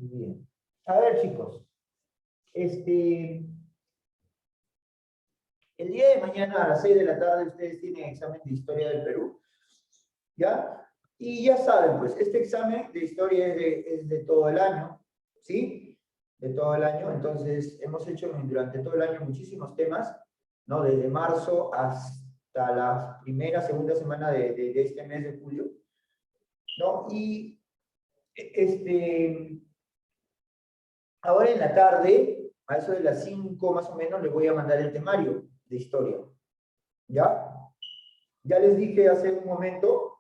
Bien. A ver, chicos. El día de mañana a las 6 de la tarde ustedes tienen examen de Historia del Perú, ¿ya? Y ya saben, pues, este examen de Historia es de todo el año, ¿sí? De todo el año. Entonces, hemos hecho durante todo el año muchísimos temas, ¿no? Desde marzo hasta la segunda semana de este mes de julio, ¿no? Y, ahora en la tarde, a eso de las 5 más o menos, les voy a mandar el temario de historia. ¿Ya? Ya les dije hace un momento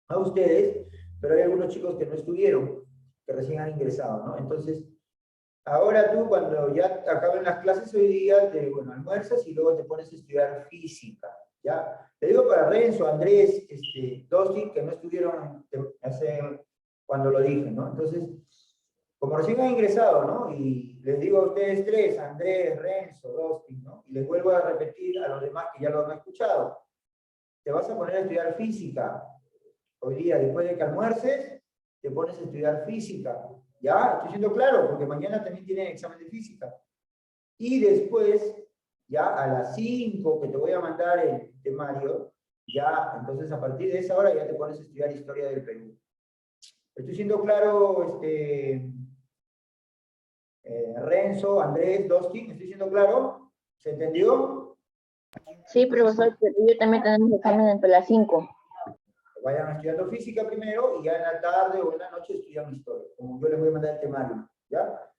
a ustedes, pero hay algunos chicos que no estuvieron, que recién han ingresado, ¿no? Entonces, ahora tú cuando ya acaben las clases hoy día, bueno, almuerzas y luego te pones a estudiar física, ¿ya? Te digo para Renzo, Andrés, Dosti, que no estuvieron cuando lo dije, ¿no? Entonces, como recién han ingresado, ¿no? Y les digo a ustedes tres, Andrés, Renzo, Dosti, ¿no? Y les vuelvo a repetir a los demás que ya lo han escuchado. Te vas a poner a estudiar física. Hoy día, después de que almuerces, te pones a estudiar física. ¿Ya? Estoy siendo claro, porque mañana también tienen examen de física. Y después, ya a las 5 que te voy a mandar el temario, ya, entonces a partir de esa hora ya te pones a estudiar historia del Perú. Estoy siendo claro, Renzo, Andrés, Dosti, ¿estoy siendo claro? ¿Se entendió? Sí, profesor, pero yo también tenemos examen entre las 5. Vayan estudiando física primero y ya en la tarde o en la noche estudian historia, como yo les voy a mandar el temario, ¿ya?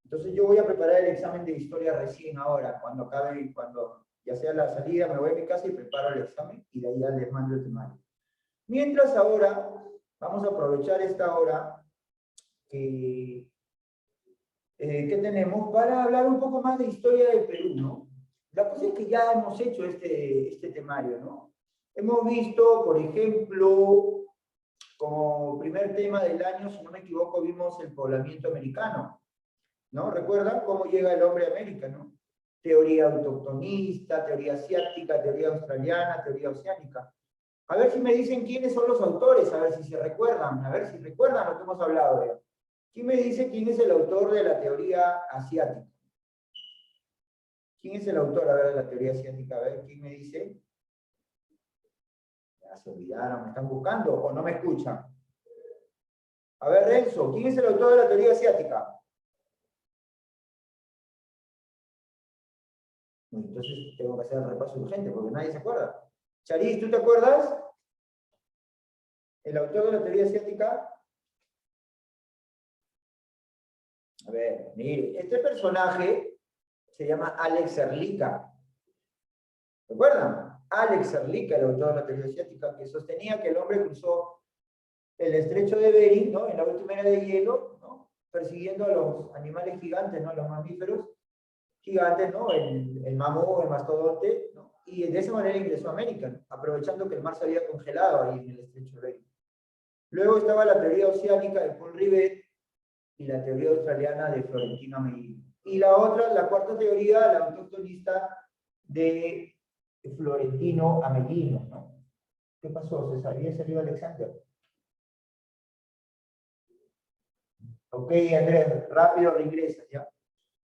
Entonces yo voy a preparar el examen de historia recién ahora, cuando acabe, cuando ya sea la salida, me voy a mi casa y preparo el examen y de ahí ya les mando el temario. Mientras ahora, vamos a aprovechar esta hora que tenemos para hablar un poco más de historia del Perú, ¿no? La cosa es que ya hemos hecho este temario, ¿no? Hemos visto, por ejemplo, como primer tema del año, si no me equivoco, vimos el poblamiento americano, ¿no? ¿Recuerdan cómo llega el hombre a América, no? Teoría autoctonista, teoría asiática, teoría australiana, teoría oceánica. A ver si me dicen quiénes son los autores, a ver si se recuerdan, a ver si recuerdan lo que hemos hablado ya. ¿Quién me dice quién es el autor de la teoría asiática? ¿Quién es el autor, a ver, de la teoría asiática? A ver, ¿quién me dice? Ya se olvidaron, ¿me están buscando o no me escuchan? A ver, Renzo, ¿quién es el autor de la teoría asiática? Entonces tengo que hacer el repaso urgente porque nadie se acuerda. Charis, ¿tú te acuerdas? ¿El autor de la teoría asiática? A ver, mire, este personaje se llama Alex Serlica. ¿Recuerdan? Alex Serlica, el autor de la teoría asiática, que sostenía que el hombre cruzó el estrecho de Bering, ¿no? En la última era de hielo, ¿no? Persiguiendo a los animales gigantes, ¿no? A los mamíferos gigantes, ¿no? El mamut, el mastodonte, ¿no? Y de esa manera ingresó a América, ¿no? Aprovechando que el mar se había congelado ahí en el estrecho de Bering. Luego estaba la teoría oceánica de Paul Rivet y la teoría australiana de Florentino Ameghino. Y la otra, la cuarta teoría, la autoctonista de Florentino Ameghino, ¿no? ¿Qué pasó? ¿Se había salido Alexander? Ok, Andrés, rápido regresa, ¿ya?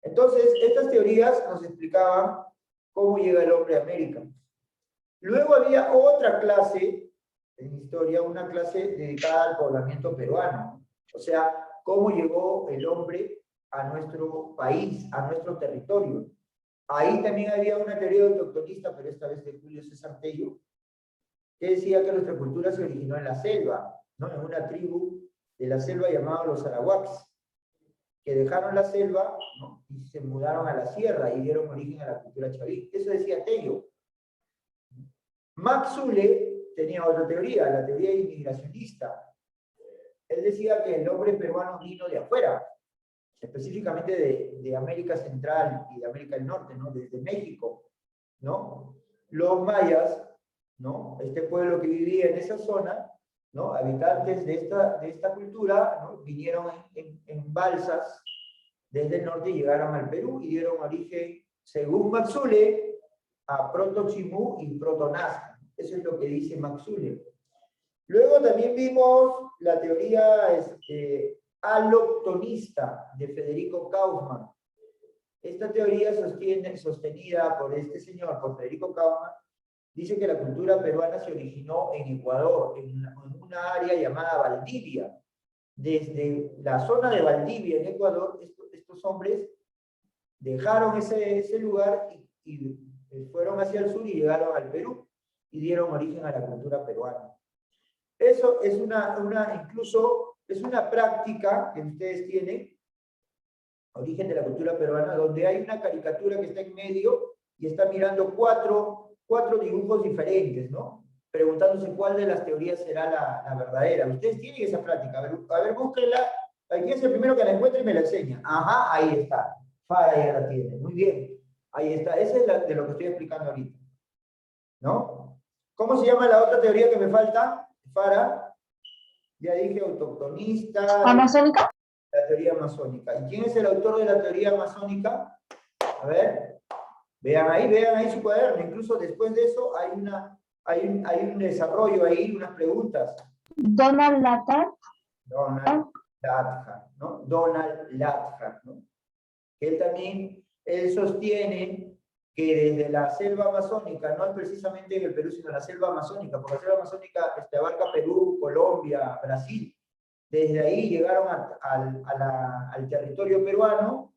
Entonces, estas teorías nos explicaban cómo llega el hombre a América. Luego había otra clase en historia, una clase dedicada al poblamiento peruano. O sea, cómo llegó el hombre a nuestro país, a nuestro territorio. Ahí también había una teoría autoctonista, pero esta vez de Julio César Tello, que decía que nuestra cultura se originó en la selva, ¿no? En una tribu de la selva llamada los Arahuacs, que dejaron la selva, ¿no? Y se mudaron a la sierra y dieron origen a la cultura chaví. Eso decía Tello. Max Zule tenía otra teoría, la teoría inmigracionista. Él decía que el hombre peruano vino de afuera, específicamente de América Central y de América del Norte, ¿no? Desde México, ¿no? Los mayas, ¿no? Este pueblo que vivía en esa zona, ¿no? Habitantes de esta cultura, ¿no? Vinieron en balsas desde el norte y llegaron al Perú y dieron origen, según Max Zule, a Proto-Chimú y Proto-Nazca. Eso es lo que dice Max Zule. Luego también vimos la teoría allochtonista de Federico Kauffmann. Esta teoría sostenida por este señor, por Federico Kauffmann, dice que la cultura peruana se originó en Ecuador, en una área llamada Valdivia. Desde la zona de Valdivia, en Ecuador, estos hombres dejaron ese lugar y fueron hacia el sur y llegaron al Perú y dieron origen a la cultura peruana. Eso es incluso es una práctica que ustedes tienen, origen de la cultura peruana, donde hay una caricatura que está en medio y está mirando cuatro dibujos diferentes, ¿no? Preguntándose cuál de las teorías será la verdadera. Ustedes tienen esa práctica. A ver, búsquenla. ¿Quién es el primero que la encuentre y me la enseña? Ajá, ahí está. Fara ya la tiene. Muy bien. Ahí está. Esa es de lo que estoy explicando ahorita. ¿No? ¿Cómo se llama la otra teoría que me falta? Fara. Ya dije, autoctonista. ¿Amazónica? La teoría masónica. ¿Y quién es el autor de la teoría masónica? A ver. Vean ahí su cuaderno. Incluso después de eso hay un desarrollo ahí, unas preguntas. Donald Lathard. Donald Lathard, ¿no? Donald Lathard, ¿no? Él sostiene que desde la selva amazónica, no es precisamente en el Perú, sino en la selva amazónica, porque la selva amazónica abarca Perú, Colombia, Brasil. Desde ahí llegaron al territorio peruano,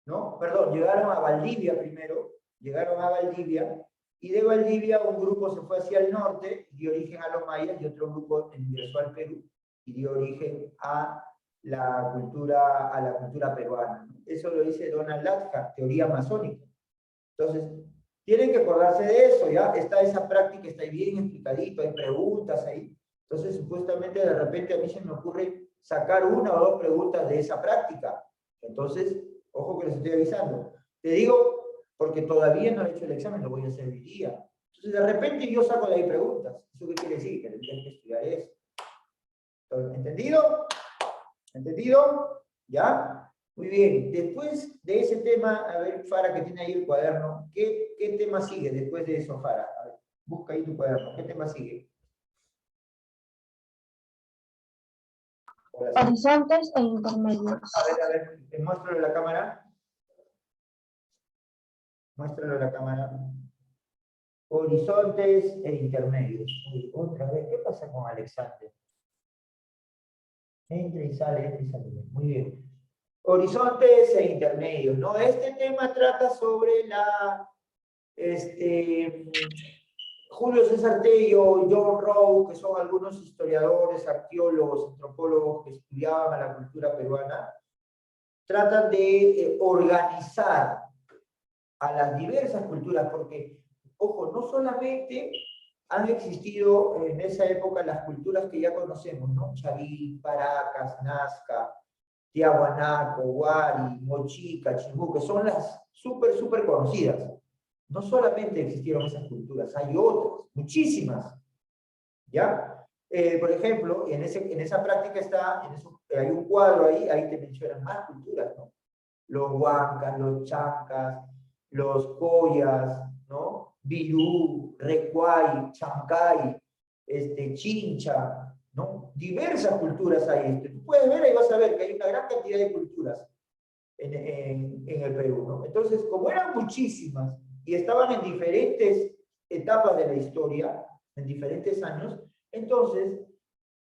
¿no? Perdón, llegaron a Valdivia primero, llegaron a Valdivia, y de Valdivia un grupo se fue hacia el norte, dio origen a los mayas, y otro grupo ingresó al Perú, y dio origen a la cultura peruana. Eso lo dice Donald Lathard, teoría masónica. Entonces, tienen que acordarse de eso, ¿ya? Está esa práctica, está ahí bien explicadito, hay preguntas ahí. Entonces, supuestamente, de repente a mí se me ocurre sacar una o dos preguntas de esa práctica. Entonces, ojo que les estoy avisando. Te digo, porque todavía no he hecho el examen, lo voy a hacer hoy día. Entonces, de repente yo saco de ahí preguntas. ¿Eso qué quiere decir? Que tendrían que estudiar eso. Entonces, ¿entendido? ¿Entendido? ¿Ya? Muy bien. Después de ese tema, a ver, Fara, que tiene ahí el cuaderno, ¿qué tema sigue después de eso, Fara? A ver, busca ahí tu cuaderno. ¿Qué tema sigue? Horizontes e intermedios. A ver, muéstralo a la cámara. Muéstralo a la cámara. Horizontes e intermedios. Uy, otra vez, ¿qué pasa con Alexander? Entra y sale. Muy bien. Horizontes e intermedios, ¿no? Este tema trata sobre Julio César Tello, John Rowe, que son algunos historiadores, arqueólogos, antropólogos que estudiaban a la cultura peruana, tratan de organizar a las diversas culturas, porque, ojo, no solamente han existido en esa época las culturas que ya conocemos, ¿no? Chaví, Paracas, Nazca, Tiahuanaco, Huari, Mochica, Chimú, que son las súper conocidas. No solamente existieron esas culturas, hay otras, muchísimas, ¿ya? Por ejemplo, en esa práctica hay un cuadro ahí te mencionan más culturas, ¿no? Los huancas, los chancas, los coyas, ¿no? Bilú, Recuay, Chancay, Chincha, ¿no? Diversas culturas hay. Tú puedes ver y vas a ver que hay una gran cantidad de culturas en el Perú, ¿no? Entonces, como eran muchísimas y estaban en diferentes etapas de la historia, en diferentes años, entonces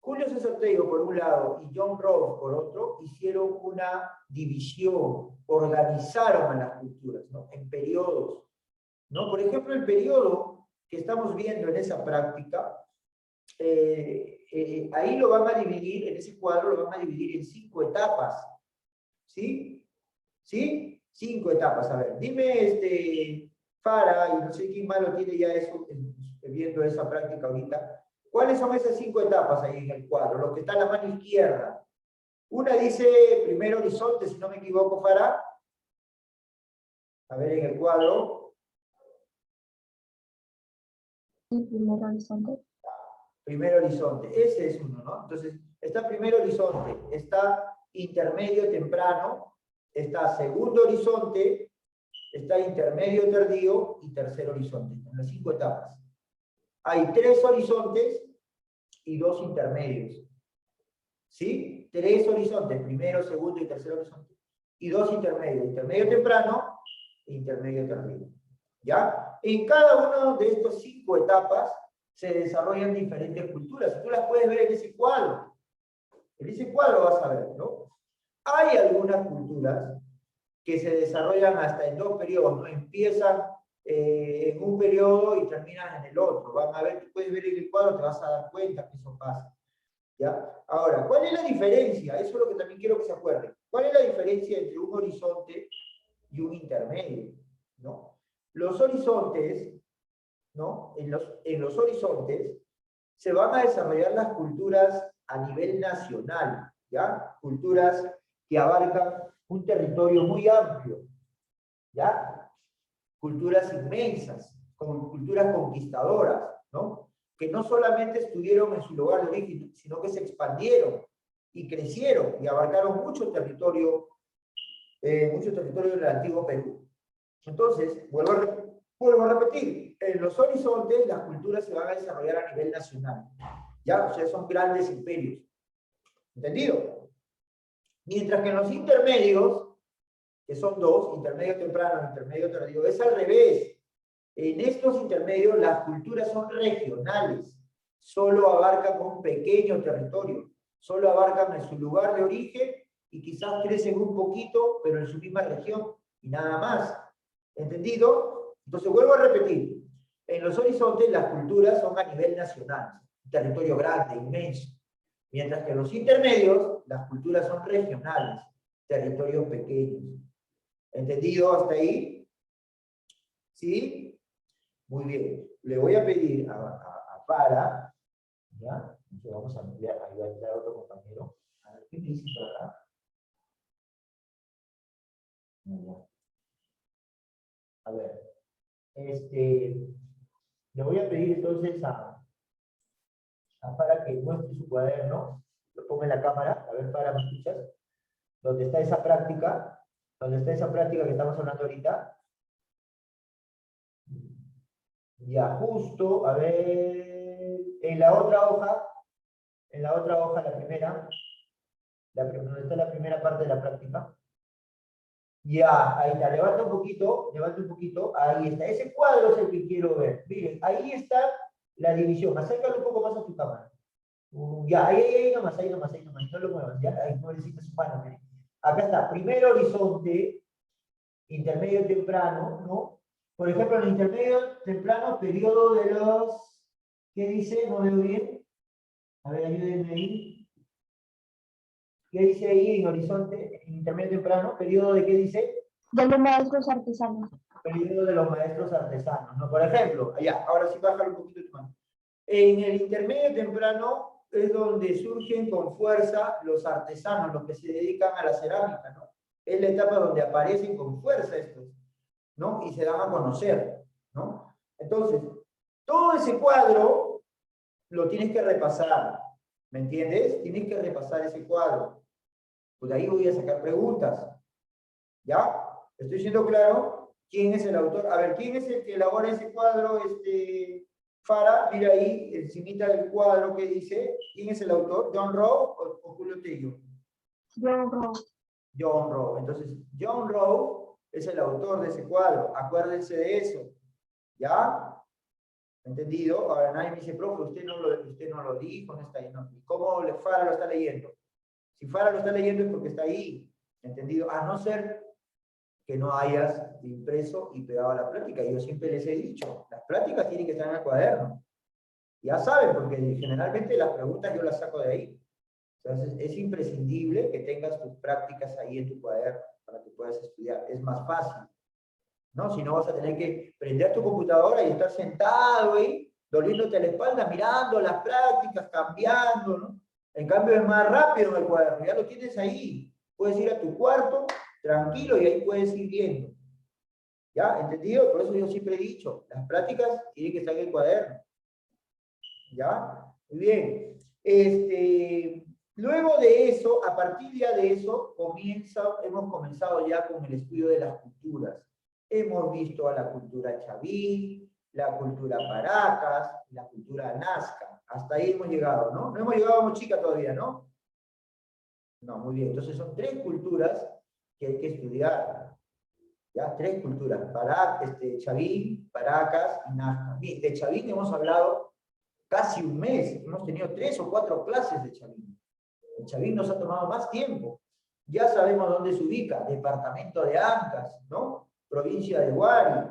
Julio César Tello por un lado y John Rowe por otro hicieron una división, organizaron a las culturas, ¿no? En periodos, ¿no? Por ejemplo, el periodo que estamos viendo en esa práctica, ahí lo van a dividir, en ese cuadro lo van a dividir en 5 etapas, ¿sí? ¿Sí? 5 etapas, a ver, dime, Fara, y no sé quién más lo tiene ya eso, viendo esa práctica ahorita, ¿cuáles son esas 5 etapas ahí en el cuadro? Lo que está en la mano izquierda. Una dice primer horizonte, si no me equivoco, Fara. A ver, en el cuadro. Primer horizonte. Primer horizonte, ese es uno, ¿no? Entonces, está primer horizonte, está intermedio temprano, está segundo horizonte, está intermedio tardío y tercer horizonte, en las 5 etapas. Hay 3 horizontes y 2 intermedios. ¿sí? 3 horizontes, primero, segundo y tercer horizonte. Y 2 intermedios, intermedio temprano e intermedio tardío. ¿Ya? En cada una de estas 5 etapas se desarrollan diferentes culturas. Y tú las puedes ver en ese cuadro. En ese cuadro vas a ver, ¿no? Hay algunas culturas que se desarrollan hasta en 2 periodos, ¿no? Empiezan en un periodo y terminan en el otro. Van a ver, tú puedes ver en el cuadro, te vas a dar cuenta que eso pasa. ¿Ya? Ahora, ¿cuál es la diferencia? Eso es lo que también quiero que se acuerden. ¿Cuál es la diferencia entre un horizonte y un intermedio? ¿No? Los horizontes, ¿no? En los horizontes se van a desarrollar las culturas a nivel nacional, ¿ya? Culturas que abarcan un territorio muy amplio, ¿ya? Culturas inmensas, con culturas conquistadoras, ¿no? Que no solamente estuvieron en su lugar de origen, sino que se expandieron y crecieron y abarcaron mucho territorio del antiguo Perú. Entonces, vuelvo a repetir, en los horizontes las culturas se van a desarrollar a nivel nacional, ¿ya? O sea, son grandes imperios, ¿entendido? Mientras que en los intermedios, que son 2, intermedio temprano, intermedio tardío, es al revés. En estos intermedios las culturas son regionales, solo abarcan un pequeño territorio, solo abarcan en su lugar de origen y quizás crecen un poquito, pero en su misma región y nada más. ¿Entendido? Entonces vuelvo a repetir, en los horizontes las culturas son a nivel nacional, un territorio grande, inmenso, mientras que en los intermedios las culturas son regionales, territorios pequeños. ¿Entendido hasta ahí? ¿Sí? Muy bien. Le voy a pedir a Para, ¿ya? Entonces vamos a enviar, ahí va a entrar otro compañero. A ver, ¿qué me dice para? A ver, le voy a pedir entonces Para que muestre su cuaderno, lo ponga en la cámara, a ver, Para, ¿me escuchas? ¿Dónde está esa práctica? ¿Dónde está esa práctica que estamos hablando ahorita? Ya, justo, a ver, en la otra hoja, la primera, donde está la primera parte de la práctica. Ya, ahí está, levanta un poquito, ahí está. Ese cuadro es el que quiero ver. Miren, ahí está la división. Acércalo un poco más a tu cámara. Ya, ahí nomás, no lo muevas, ya, ahí no necesitas su mano, miren. Acá está, primer horizonte, intermedio temprano, ¿no? Por ejemplo, en el intermedio temprano, periodo de los, ¿qué dice? No veo bien. A ver, ayúdenme ahí. ¿Qué dice ahí en horizonte, en intermedio temprano? ¿Periodo de qué dice? De los maestros artesanos. Periodo de los maestros artesanos, ¿no? Por ejemplo, allá, ahora sí bájalo un poquito tu mano. En el intermedio temprano es donde surgen con fuerza los artesanos, los que se dedican a la cerámica, ¿no? Es la etapa donde aparecen con fuerza estos, ¿no? Y se dan a conocer, ¿no? Entonces, todo ese cuadro lo tienes que repasar, ¿me entiendes? Tienes que repasar ese cuadro. Pues de ahí voy a sacar preguntas, ¿ya? ¿Estoy siendo claro? ¿Quién es el autor? A ver, ¿quién es el que elabora ese cuadro, Fara? Mira ahí, encimita del cuadro que dice, ¿quién es el autor? ¿John Rowe o Julio Tello? John Rowe. John Rowe. Entonces, John Rowe es el autor de ese cuadro. Acuérdense de eso. ¿Ya? ¿Entendido? Ahora nadie me dice, profe, usted no lo dijo, no está ahí. No. ¿Cómo Fara lo está leyendo? Si Fara lo está leyendo es porque está ahí. ¿Entendido? A no ser que no hayas impreso y pegado la práctica. Yo siempre les he dicho, las prácticas tienen que estar en el cuaderno. Ya saben, porque generalmente las preguntas yo las saco de ahí. Entonces, es imprescindible que tengas tus prácticas ahí en tu cuaderno para que puedas estudiar. Es más fácil, ¿no? Si no, vas a tener que prender tu computadora y estar sentado ahí, doliéndote la espalda, mirando las prácticas, cambiando, ¿no? En cambio, es más rápido en el cuaderno. Ya lo tienes ahí. Puedes ir a tu cuarto, tranquilo, y ahí puedes ir viendo. ¿Ya? ¿Entendido? Por eso yo siempre he dicho, las prácticas tienen que estar en el cuaderno. ¿Ya? Muy bien. Luego de eso, a partir ya de eso, hemos comenzado ya con el estudio de las culturas. Hemos visto a la cultura chaví, la cultura Paracas, la cultura Nazca. Hasta ahí hemos llegado, ¿no? No hemos llegado a Mochica todavía, ¿no? No, muy bien. Entonces son 3 culturas que hay que estudiar. Ya, 3 culturas. Chavín, Paracas y Nazca. Bien, de Chavín hemos hablado casi un mes. Hemos tenido 3 o 4 clases de Chavín. El Chavín nos ha tomado más tiempo. Ya sabemos dónde se ubica. Departamento de Ancas, ¿no? Provincia de Huari,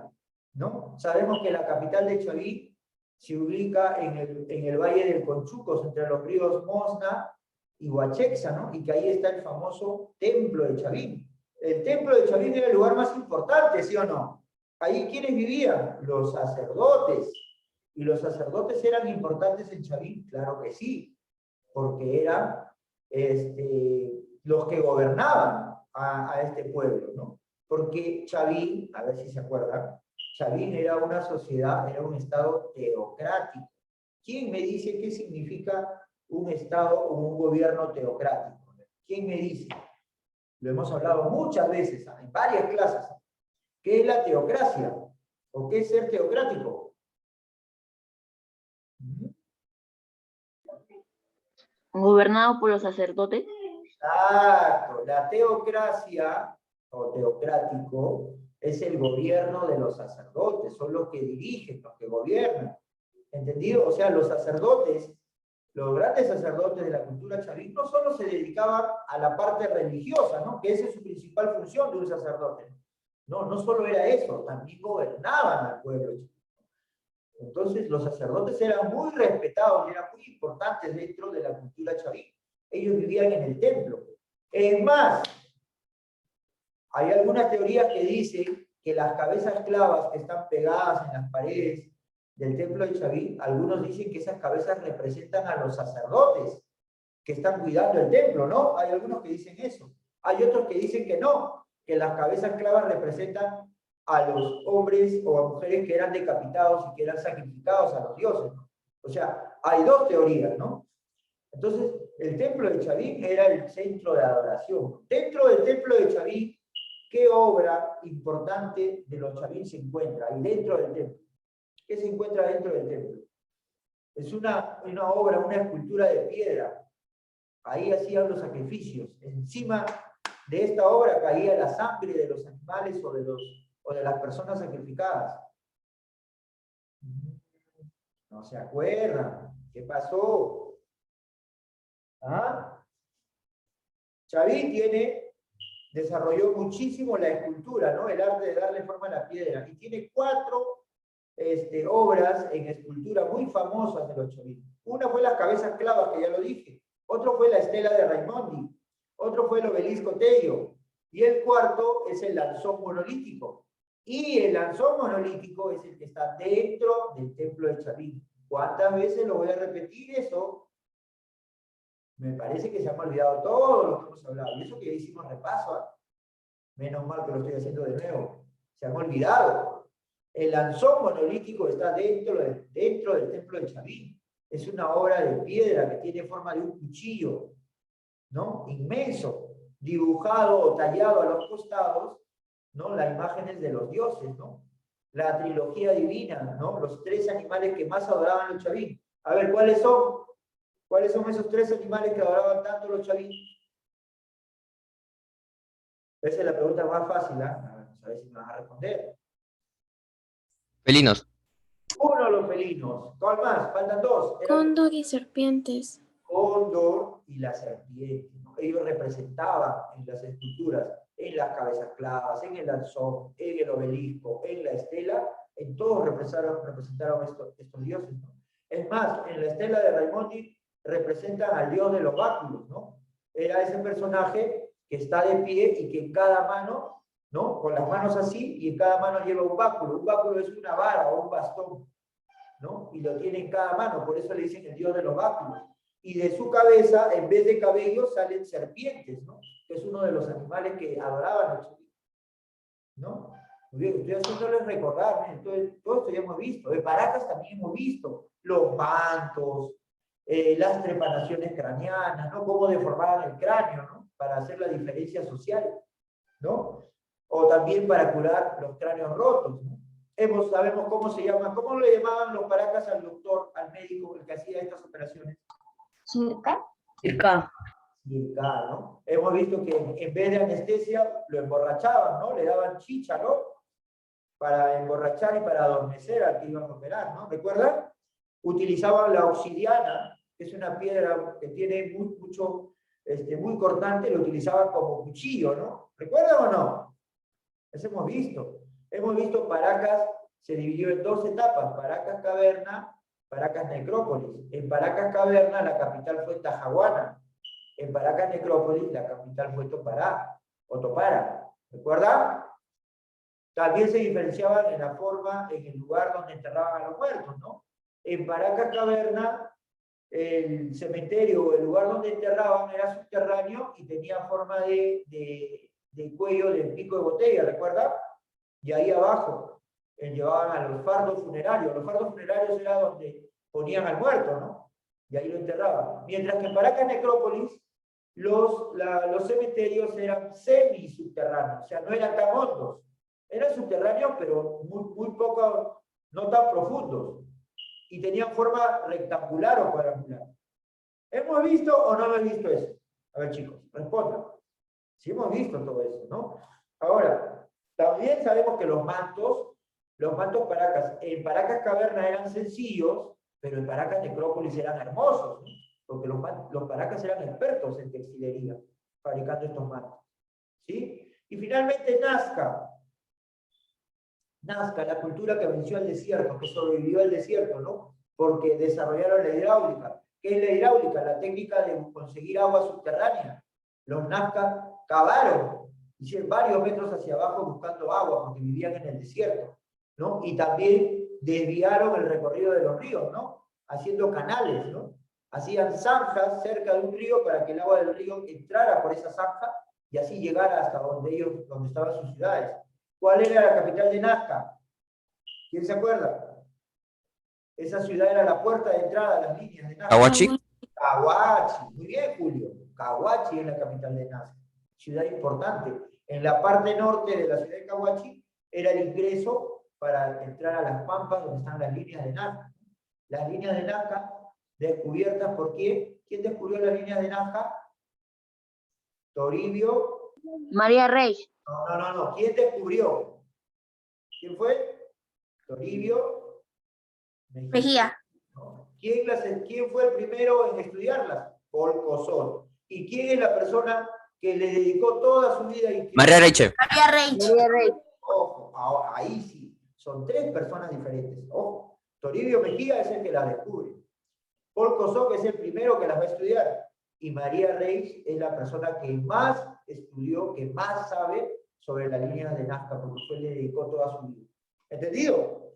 ¿no? Sabemos que la capital de Chavín se ubica en el Valle del Conchucos, entre los ríos Mosna y Huachexa, ¿no? Y que ahí está el famoso Templo de Chavín. El Templo de Chavín era el lugar más importante, ¿sí o no? Ahí, ¿quiénes vivían? Los sacerdotes. ¿Y los sacerdotes eran importantes en Chavín? Claro que sí, porque eran los que gobernaban a este pueblo, ¿no? Porque Chavín, a ver si se acuerdan, Chavín era una sociedad, era un estado teocrático. ¿Quién me dice qué significa un estado o un gobierno teocrático? ¿Quién me dice? Lo hemos hablado muchas veces, en varias clases. ¿Qué es la teocracia? ¿O qué es ser teocrático? Gobernado por los sacerdotes. Exacto, la teocracia o teocrático es el gobierno de los sacerdotes, son los que dirigen, los que gobiernan. ¿Entendido? O sea, los sacerdotes, los grandes sacerdotes de la cultura chavín no solo se dedicaban a la parte religiosa, ¿no? Que esa es su principal función de un sacerdote. No, no solo era eso, también gobernaban al pueblo. Entonces, los sacerdotes eran muy respetados y eran muy importantes dentro de la cultura chavín. Ellos vivían en el templo. Es más, hay algunas teorías que dicen que las cabezas clavas que están pegadas en las paredes del templo de Chavín, algunos dicen que esas cabezas representan a los sacerdotes que están cuidando el templo, ¿no? Hay algunos que dicen eso. Hay otros que dicen que no, que las cabezas clavas representan a los hombres o a mujeres que eran decapitados y que eran sacrificados a los dioses, ¿no? O sea, hay 2 teorías, ¿no? Entonces, el templo de Chavín era el centro de adoración. Dentro del templo de Chavín, ¿qué obra importante de los Chavín se encuentra ahí dentro del templo? ¿Qué se encuentra dentro del templo? Es una obra, una escultura de piedra. Ahí hacían los sacrificios. Encima de esta obra caía la sangre de los animales o de las personas sacrificadas. No se acuerdan. ¿Qué pasó? ¿Ah? Chavín desarrolló muchísimo la escultura, ¿no? El arte de darle forma a la piedra. Y tiene 4 obras en escultura muy famosas de los Chavín. Una fue las cabezas clavas, que ya lo dije. Otro fue la estela de Raimondi. Otro fue el obelisco Tello. Y el cuarto es el lanzón monolítico. Y el lanzón monolítico es el que está dentro del templo de Chavín. ¿Cuántas veces lo voy a repetir eso? Me parece que se han olvidado todo lo que hemos hablado. Y eso que ya hicimos repaso, ¿eh? Menos mal que lo estoy haciendo de nuevo. Se han olvidado. El lanzón monolítico está dentro del templo de Chavín. Es una obra de piedra que tiene forma de un cuchillo, ¿no? Inmenso, dibujado o tallado a los costados, ¿no? Las imágenes de los dioses, ¿no? La trilogía divina, ¿no? Los 3 animales que más adoraban los Chavín. A ver, ¿cuáles son? ¿Cuáles son esos 3 animales que adoraban tanto los Chavín? Esa es la pregunta más fácil, ¿eh? A ver si me vas a responder. Felinos. 1, los felinos. ¿Cuál más? Faltan 2. Cóndor y serpientes. Cóndor y la serpiente, ¿no? Ellos representaban en las esculturas, en las cabezas clavas, en el lanzón, en el obelisco, en la estela, en todos representaron estos dioses, ¿no? Es más, en la estela de Raimondi representan al dios de los báculos, ¿no? Era ese personaje que está de pie y que en cada mano, ¿no? Con las manos así, y en cada mano lleva un báculo. Un báculo es una vara o un bastón, ¿no? Y lo tiene en cada mano, por eso le dicen el dios de los báculos. Y de su cabeza, en vez de cabellos, salen serpientes, ¿no? Que es uno de los animales que adoraban los Chavín, ¿no? Muy bien, estoy haciéndoles recordar, ¿no? Entonces, todo esto ya hemos visto. De Paracas también hemos visto los mantos, las trepanaciones craneanas, ¿no? Cómo deformaban el cráneo, ¿no? Para hacer la diferencia social, ¿no? O también para curar los cráneos rotos, ¿no? Sabemos cómo se llama, cómo le llamaban los Paracas al doctor, al médico, el que hacía estas operaciones. ¿Circa? Circa. y el K, ¿no? Hemos visto que en vez de anestesia lo emborrachaban, ¿no? Le daban chicha, ¿no? Para emborrachar y para adormecer al que iban a operar, ¿no? ¿Recuerdan? Utilizaban la obsidiana, que es una piedra que tiene muy cortante, lo utilizaban como cuchillo, ¿no? ¿Recuerdan o no? Eso hemos visto. Hemos visto Paracas se dividió en dos etapas, Paracas Caverna, Paracas Necrópolis. En Paracas Caverna la capital fue Tajahuana. En Paracas Necrópolis la capital fue Topará, o Topara. ¿Recuerdan? También se diferenciaban en la forma, en el lugar donde enterraban a los muertos, ¿no? En Paracas Caverna, el cementerio o el lugar donde enterraban era subterráneo y tenía forma de cuello de pico de botella, ¿recuerda? Y ahí abajo llevaban a los fardos funerarios. Los fardos funerarios era donde ponían al muerto, ¿no? Y ahí lo enterraban. Mientras que en Paracas Necrópolis, los cementerios eran semi-subterráneos, o sea, no eran tan hondos. Eran subterráneos, pero muy poco, no tan profundos. Y tenían forma rectangular o cuadrangular. ¿Hemos visto o no hemos visto eso? A ver, chicos, respondan. Sí hemos visto todo eso, ¿no? Ahora, también sabemos que los mantos Paracas, en Paracas Caverna eran sencillos, pero en Paracas Necrópolis eran hermosos, ¿no? Porque los Paracas eran expertos en textilería, fabricando estos mantos. ¿Sí? Y finalmente Nazca. Nazca, la cultura que venció al desierto, que sobrevivió al desierto, ¿no? Porque desarrollaron la hidráulica. ¿Qué es la hidráulica? La técnica de conseguir agua subterránea. Los Nazca cavaron, hicieron varios metros hacia abajo buscando agua, porque vivían en el desierto, ¿no? Y también desviaron el recorrido de los ríos, ¿no? Haciendo canales, ¿no? Hacían zanjas cerca de un río para que el agua del río entrara por esa zanja y así llegara hasta donde estaban sus ciudades. ¿Cuál era la capital de Nazca? ¿Quién se acuerda? Esa ciudad era la puerta de entrada a las líneas de Nazca. Cahuachi. Cahuachi. Muy bien, Julio. Cahuachi es la capital de Nazca. Ciudad importante. En la parte norte de la ciudad de Cahuachi era el ingreso para entrar a las pampas donde están las líneas de Nazca. Las líneas de Nazca descubiertas por quién. ¿Quién descubrió las líneas de Nazca? Toribio. María Reyes. No. ¿Quién descubrió? ¿Quién fue? Toribio Mejía. ¿No? ¿Quién fue el primero en estudiarlas? Polcosol. ¿Y quién es la persona que le dedicó toda su vida? María Reiche. María Reyes. María Reyes. Ojo, ahí sí. Son tres personas diferentes. Ojo. Toribio Mejía es el que las descubre. Polcosol es el primero que las va a estudiar. Y María Reyes es la persona que más estudió, que más sabe sobre las líneas de Nazca, porque fue le dedicó toda su vida. ¿Entendido?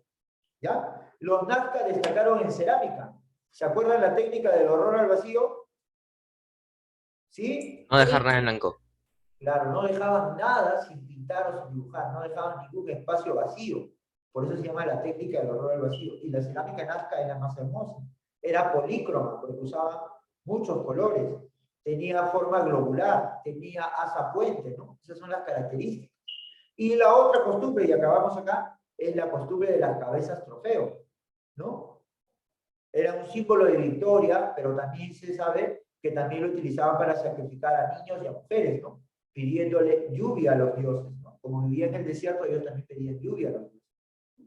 ¿Ya? Los Nazca destacaron en cerámica. ¿Se acuerdan la técnica del horror al vacío? ¿Sí? No dejar nada en blanco. Claro, no dejaban nada sin pintar o sin dibujar, no dejaban ningún espacio vacío. Por eso se llama la técnica del horror al vacío. Y la cerámica Nazca era más hermosa. Era polícroma, porque usaba muchos colores. Tenía forma globular, tenía asa puente, ¿no? Esas son las características. Y la otra costumbre, y acabamos acá, es la costumbre de las cabezas trofeo, ¿no? Era un símbolo de victoria, pero también se sabe que también lo utilizaban para sacrificar a niños y a mujeres, ¿no? Pidiéndole lluvia a los dioses, ¿no? Como vivían en el desierto, ellos también pedían lluvia a los dioses.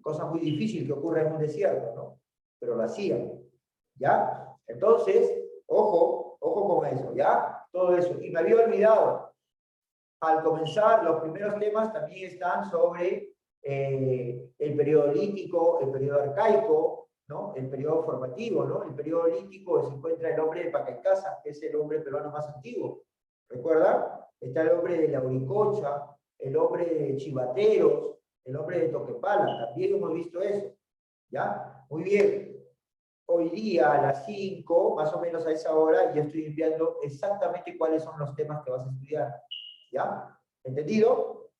Cosa muy difícil que ocurra en un desierto, ¿no? Pero lo hacían, ¿ya? Entonces, ojo con eso, ¿ya? Todo eso. Y me había olvidado, al comenzar, los primeros temas también están sobre el periodo lítico, el periodo arcaico, ¿no? El periodo formativo, ¿no? El periodo lítico se encuentra el hombre de Pacaycasa, que es el hombre peruano más antiguo. ¿Recuerdan? Está el hombre de Lauricocha, el hombre de Chivateros, el hombre de Toquepala. También hemos visto eso. ¿Ya? Muy bien. Hoy día a las 5, más o menos a esa hora, ya estoy enviando exactamente cuáles son los temas que vas a estudiar. ¿Ya? ¿Entendido?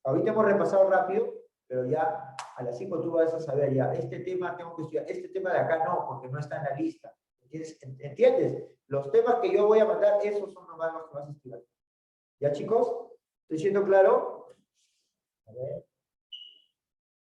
Ahorita hemos repasado rápido, pero ya a las 5 tú vas a saber ya, este tema tengo que estudiar, este tema de acá no, porque no está en la lista. ¿Entiendes? Los temas que yo voy a mandar, esos son nomás los que vas a estudiar. ¿Ya, chicos? ¿Estoy siendo claro? A ver.